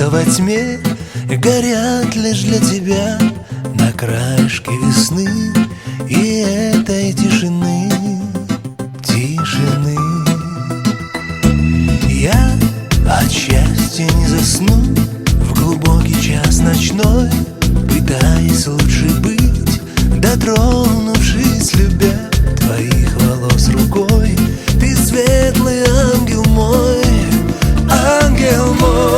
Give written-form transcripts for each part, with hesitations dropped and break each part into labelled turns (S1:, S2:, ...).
S1: что во тьме горят лишь для тебя на краешке весны и этой тишины, тишины. Я от счастья не засну в глубокий час ночной, пытаясь лучше быть, дотронувшись, любя твоих волос рукой. Ты светлый ангел мой, ангел мой.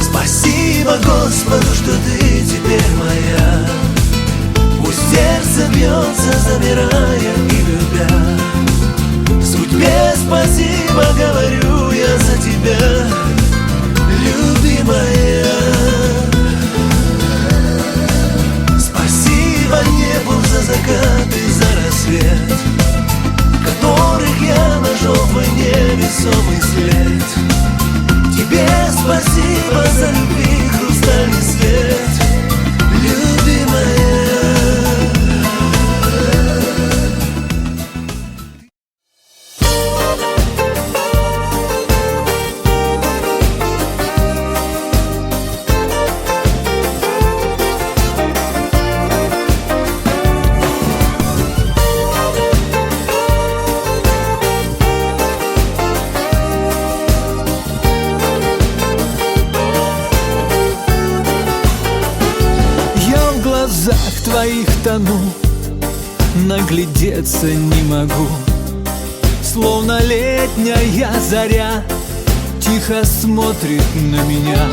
S1: Спасибо Господу, что ты теперь моя. Пусть сердце бьется, замирая и любя. Судьбе спасибо говорю я за тебя, любимая. Спасибо небу за закат и за рассвет, которых я нашел в войне весомый след. Тебе спасибо за любви хрустальный свет, любимая.
S2: Твоих тону, наглядеться не могу. Словно летняя заря тихо смотрит на меня.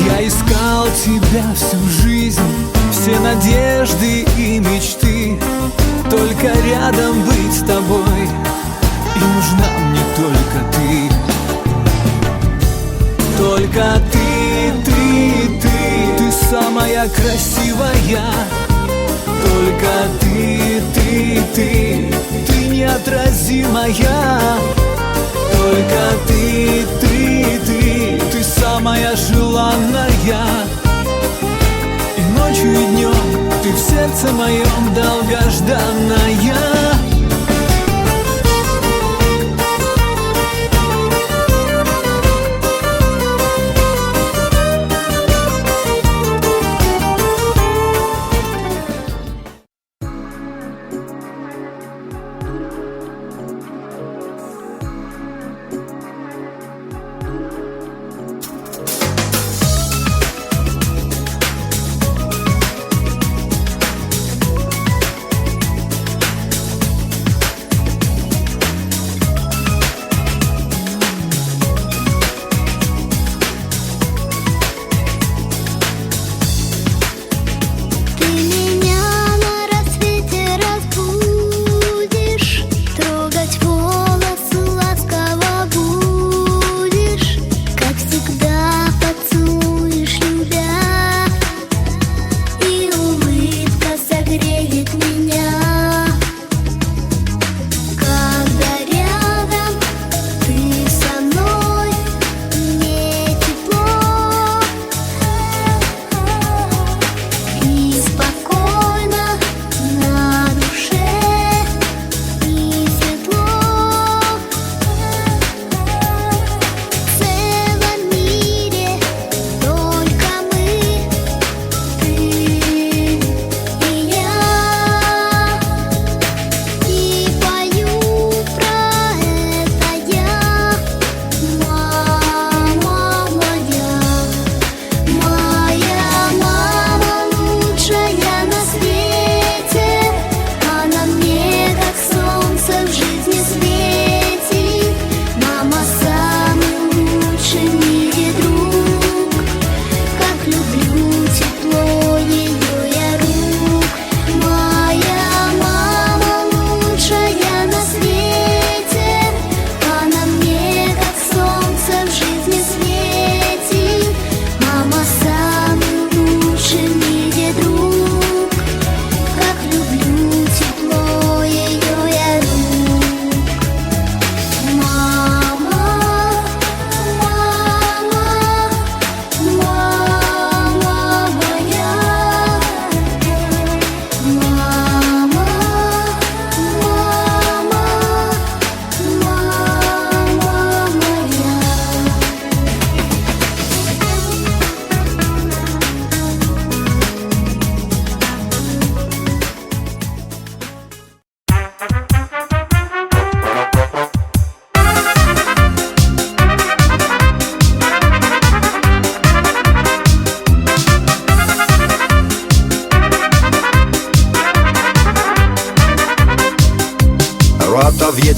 S2: Я искал тебя всю жизнь, все надежды и мечты, только рядом быть с тобой, и нужна мне только ты. Только ты самая красивая. Только ты неотразимая. Только ты самая желанная. И ночью, и днем ты в сердце моем долгожданная.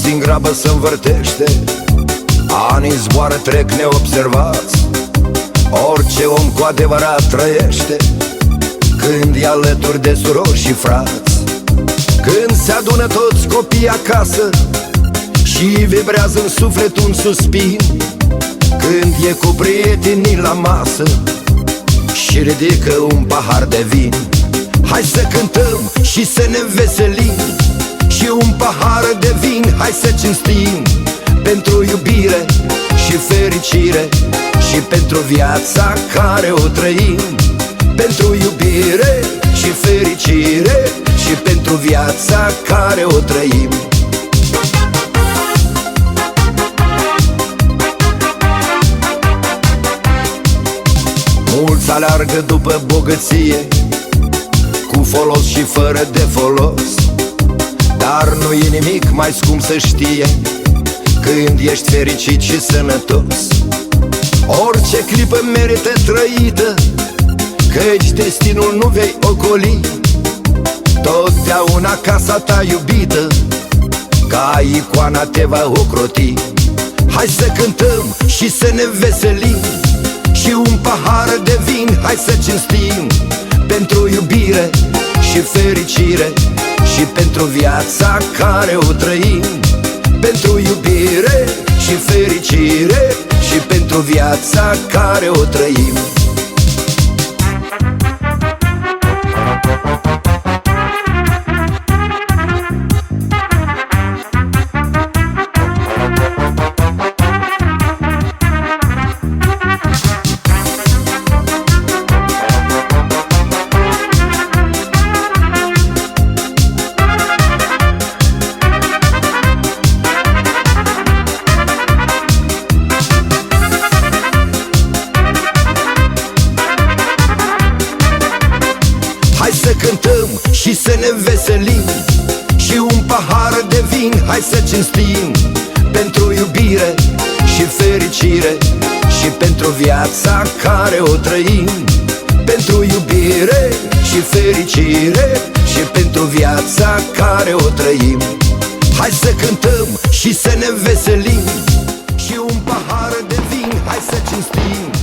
S3: Toți în grabă se învârtește, anii zboară, trec neobservați. Orice om cu adevărat trăiește când e alături de surori și frați. Când se adună toți copiii acasă și vibrează în suflet un suspin, când e cu prietenii la masă și ridică un pahar de vin. Hai să cântăm și să ne veselim, și un pahar de vin hai să cinstim, pentru iubire și fericire și pentru viața care o trăim. Pentru iubire și fericire și pentru viața care o trăim. Mulți aleargă după bogăție, cu folos și fără de folos, dar nu e nimic mai scump să știe când ești fericit și sănătos. Orice clipă merită trăită, căci destinul nu vei ocoli. Totdeauna casa ta iubită, ca icoana te va ocroti. Hai să cântăm și să ne veselim, și un pahar de vin hai să cinstim, pentru iubire și fericire și pentru viața care o trăim. Pentru iubire și fericire și pentru viața care o trăim. Hai să cântăm și să ne veselim, și un pahar de vin hai să cinstim, pentru iubire și fericire și pentru viața care o trăim. Pentru iubire și fericire și pentru viața care o trăim. Hai să cântăm și să ne veselim, și un pahar de vin hai să cinstim,